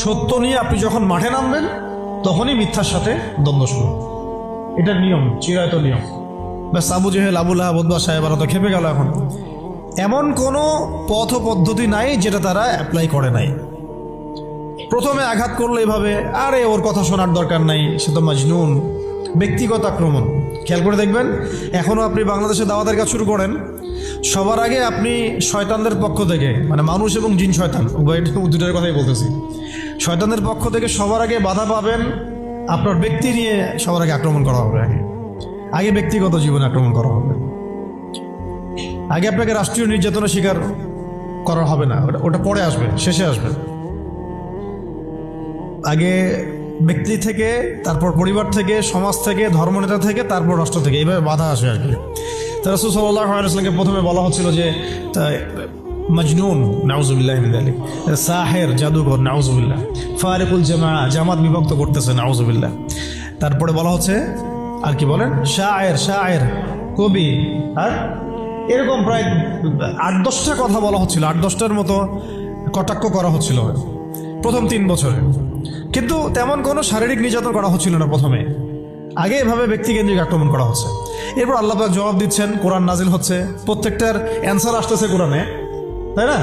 সত্য নিয়ে আপনি যখন মাঠে নামবেন তখনই মিথ্যার সাথে দ্বন্দ্ব শুরু। এটার নিয়ম, চিরায়ত নিয়ম। ব্যাস আবু জেহেল, আবু লাহাব, উতবা সাহেবরা তো খেপে গেল। এখন এমন কোনো পথ পদ্ধতি নাই যেটা তারা অ্যাপ্লাই করে নাই। প্রথমে আঘাত করলো এভাবে, আরে ওর কথা শোনার দরকার নাই, সে তো মাজনুন। ব্যক্তিগত আক্রমণ খেয়াল করে দেখবেন, এখনও আপনি বাংলাদেশে দাওয়াতের কাজ শুরু করেন, সবার আগে আপনি শয়তানদের পক্ষ থেকে, মানে মানুষ এবং জিন শয়তান দুটোর কথাই বলতেছি, শয়তানদের পক্ষ থেকে সবার আগে বাধা পাবেন। আপনার ব্যক্তি নিয়ে সবার আগে আক্রমণ করা হবে। আগে ব্যক্তিগত জীবনে আক্রমণ করা হবে। আগে আপনাকে রাষ্ট্রীয় নির্যাতনের শিকার করা হবে না, ওটা পরে আসবে, শেষে আসবে। আগে ব্যক্তি থেকে, তারপর পরিবার থেকে, সমাজ থেকে, ধর্মনেতা থেকে, তারপর রাষ্ট্র থেকে, এইভাবে বাধা আসে আর কি। তা রাসূল সাল্লাল্লাহু আলাইহি ওয়াসাল্লামকে প্রথমে বলা হচ্ছিল যে মাজনুন, নাউজুবিল্লাহ মিন যালিক, সাহের, জাদুঘর, নাউজুবিল্লাহ, ফারিকুল জামাত বিভক্ত করতেছে, নাউজুবিল্লাহ। তারপরে বলা হচ্ছে আর কি বলেন, শায়ের, কবি, আর এরকম প্রায় 8-10টা কথা বলা হচ্ছিল, 8-10টার মতো কটাক্ষ করা হচ্ছিল প্রথম 3 বছরে। কিন্তু তেমন কোনো শারীরিক নির্যাতন করা হচ্ছিল না প্রথমে। আগে এভাবে ব্যক্তিকেন্দ্রিক আক্রমণ করা হচ্ছে। এরপর আল্লাহ পাক জবাব দিচ্ছেন, কোরআন নাজিল হচ্ছে, প্রত্যেকটার অ্যান্সার আসতেছে কোরআনে, তাই না?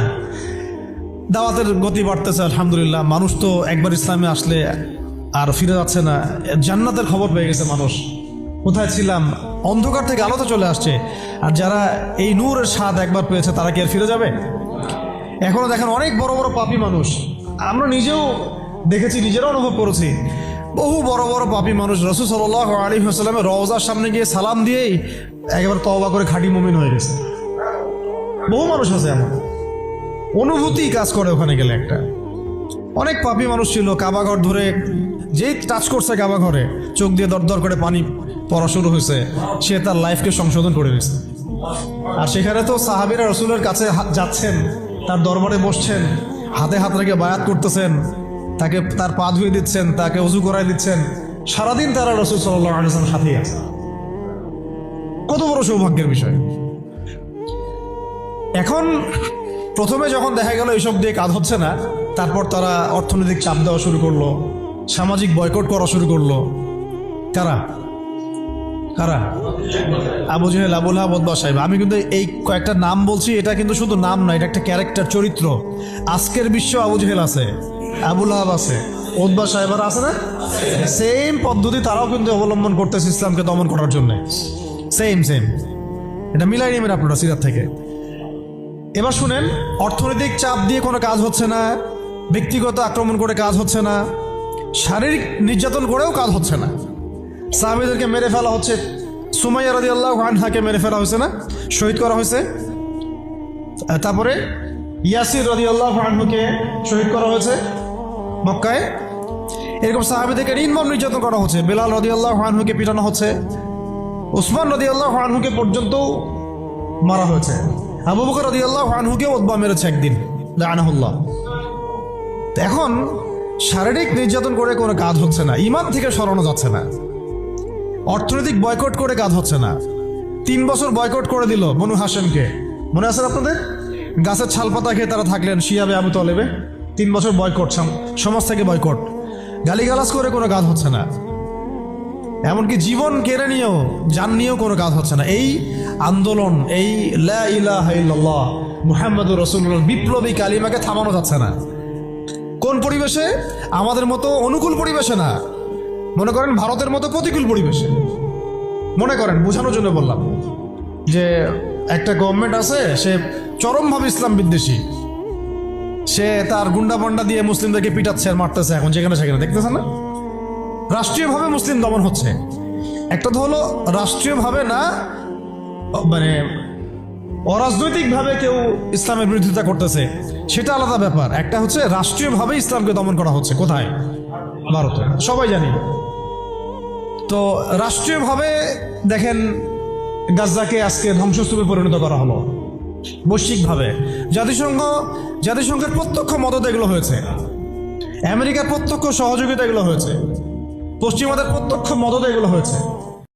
দাওয়াতের গতি বাড়তেছে, আলহামদুলিল্লাহ। মানুষ তো একবার ইসলামে আসলে আর ফিরে যাচ্ছে না। জান্নাতের খবর পেয়ে গেছে মানুষ। কোথায় ছিলাম, অন্ধকার থেকে আলোতে চলে আসছে। আর যারা এই নূরের স্বাদ একবার পেয়েছে তারা কি আর ফিরে যাবে? এখনো দেখেন অনেক বড় বড় পাপী মানুষ, আমরা নিজেও দেখেছি, নিজেরাও অনুভব করেছি, বহু বড় বড় পাপী মানুষ রাসূল সাল্লাল্লাহু আলাইহি ওয়াসাল্লামের রওজার সামনে গিয়ে সালাম দিয়েই একেবারে তওবা করে খাঁটি মুমিন হয়ে গেছে। বহু মানুষ আছে এমন, অনুভূতি কাজ করে ওখানে গেলে। একটা অনেক পাপী মানুষ ছিল, কাবা ঘর ধরে যেই টাচ করছে কাবা ঘরে, চোখ দিয়ে দরদর করে পানি পড়া শুরু হয়েছে, সে তার লাইফকে সংশোধন করে নিয়েছে। আর সেখানে তো সাহাবীরা রাসূলের কাছে যাচ্ছেন, তার দরবারে বসছেন, হাতে হাত রেখে বায়াত করতেছেন, তাকে তার পা ধুয়ে দিচ্ছেন, তাকে ওযু করাই দিচ্ছেন। সারাদিন তারা রাসূল সাল্লাল্লাহু আলাইহি ওয়াসাল্লামের সাথেই আছে। কত বড় সৌভাগ্যের বিষয়। এখন প্রথমে যখন দেখা গেল এইসব দিয়ে কাজ হচ্ছে না, তারপর তারা অর্থনৈতিক চাপ দেওয়া শুরু করলো, সামাজিক বয়কট করা শুরু করলো। কারা? আবু জেহেল, আবু লাহাব, উতবা সাহেব। আমি কিন্তু এই কয়েকটা নাম বলছি, এটা কিন্তু শুধু নাম না, এটা একটা ক্যারেক্টার, চরিত্র। আজকের বিশ্ব আবু জেহেল আছে, আবু লাহাব আছে, উতবা সাহেবরা আছে না? সেম পদ্ধতি তারাও কিন্তু অবলম্বন করতেছে ইসলামকে দমন করার জন্য। সেম এটা মিলাই নেবেন আপনারা সিরাত থেকে। এবার শুনেন, অর্থনৈতিক চাপ দিয়ে কোনো কাজ হচ্ছে না, ব্যক্তিগত আক্রমণ করে কাজ হচ্ছে না, শারীরিক নির্যাতন করেও কাজ হচ্ছে না। সাহাবীদেরকে মেরে ফেলা হচ্ছে, সুমাইয়া রাদিয়াল্লাহু আনহাকে মেরে ফেলা হয়েছে না, শহীদ করা হয়েছে। তারপরে ইয়াসির রাদিয়াল্লাহু আনহুকে শহীদ করা হয়েছে মক্কায়। এরকম সাহাবীদেরকে নির্মম নির্যাতন করা হচ্ছে। বেলাল রাদিয়াল্লাহু আনহুকে পিটানো হচ্ছে, উসমান রাদিয়াল্লাহু আনহুকে পর্যন্ত মারা হয়েছে, আবু বকর রাদিয়াল্লাহু আনহুকে উতবা মেরেছে একদিন, লাআনাহুল্লাহ। এখন শারীরিক নির্যাতন করে কোনো কাজ হচ্ছে না, ঈমান থেকে সরানো যাচ্ছে না, অর্থনৈতিক বয়কট করে কাজ হচ্ছে না। 3 বছর বয়কট করে দিল বনু হাশেমকে, মনে আছে আপনাদের? গাছের ছালপাতা খেয়ে তারা থাকলেন শিয়াবে আবু তালেবে। 3 বছর বয়কট, সমাজ থেকে বয়কট, গালিগালাজ করে কোনো কাজ হচ্ছে না। এমনকি জীবন কেড়ে নিয়েও, জান নিয়েও কোনো কাজ হচ্ছে না। এই আন্দোলন, এই লা ইলাহা ইল্লাল্লাহ মুহাম্মাদুর রাসূলুল্লাহ বিপ্লবী কালিমাকে থামানো যাচ্ছে না। কোন পরিবেশে? আমাদের মতো অনুকূল পরিবেশে না, মনে করেন ভারতের মতো প্রতিকূল পরিবেশে। মনে করেন, বোঝানোর জন্য বললাম যে একটা গভর্নমেন্ট আছে, সে চরমভাবে ইসলাম বিদ্বেষী, সে তার গুন্ডা পান্ডা দিয়ে মুসলিমদেরকে পিটাচ্ছে আর মারতেছে, এখন যেখানে সেখানে, দেখতেছে না? রাষ্ট্রীয়ভাবে মুসলিম দমন হচ্ছে। একটা তো হলো রাষ্ট্রীয়ভাবে না, মানে অরাজনৈতিকভাবে কেউ ইসলামের বিরোধিতা করতেছে, সেটা আলাদা ব্যাপার। একটা হচ্ছে রাষ্ট্রীয়ভাবে ইসলামকে দমন করা হচ্ছে। কোথায়? ভারতে, সবাই জানি। তো রাষ্ট্রীয়ভাবে দেখেন গাজাকে আজকে ধ্বংসস্তূপে পরিণত করা হলো বৈশ্বিকভাবে। জাতিসংঘের প্রত্যক্ষ মদত এগুলো হয়েছে, আমেরিকার প্রত্যক্ষ সহযোগিতা এগুলো হয়েছে, পশ্চিমাদের প্রত্যক্ষ মদত এগুলো হয়েছে।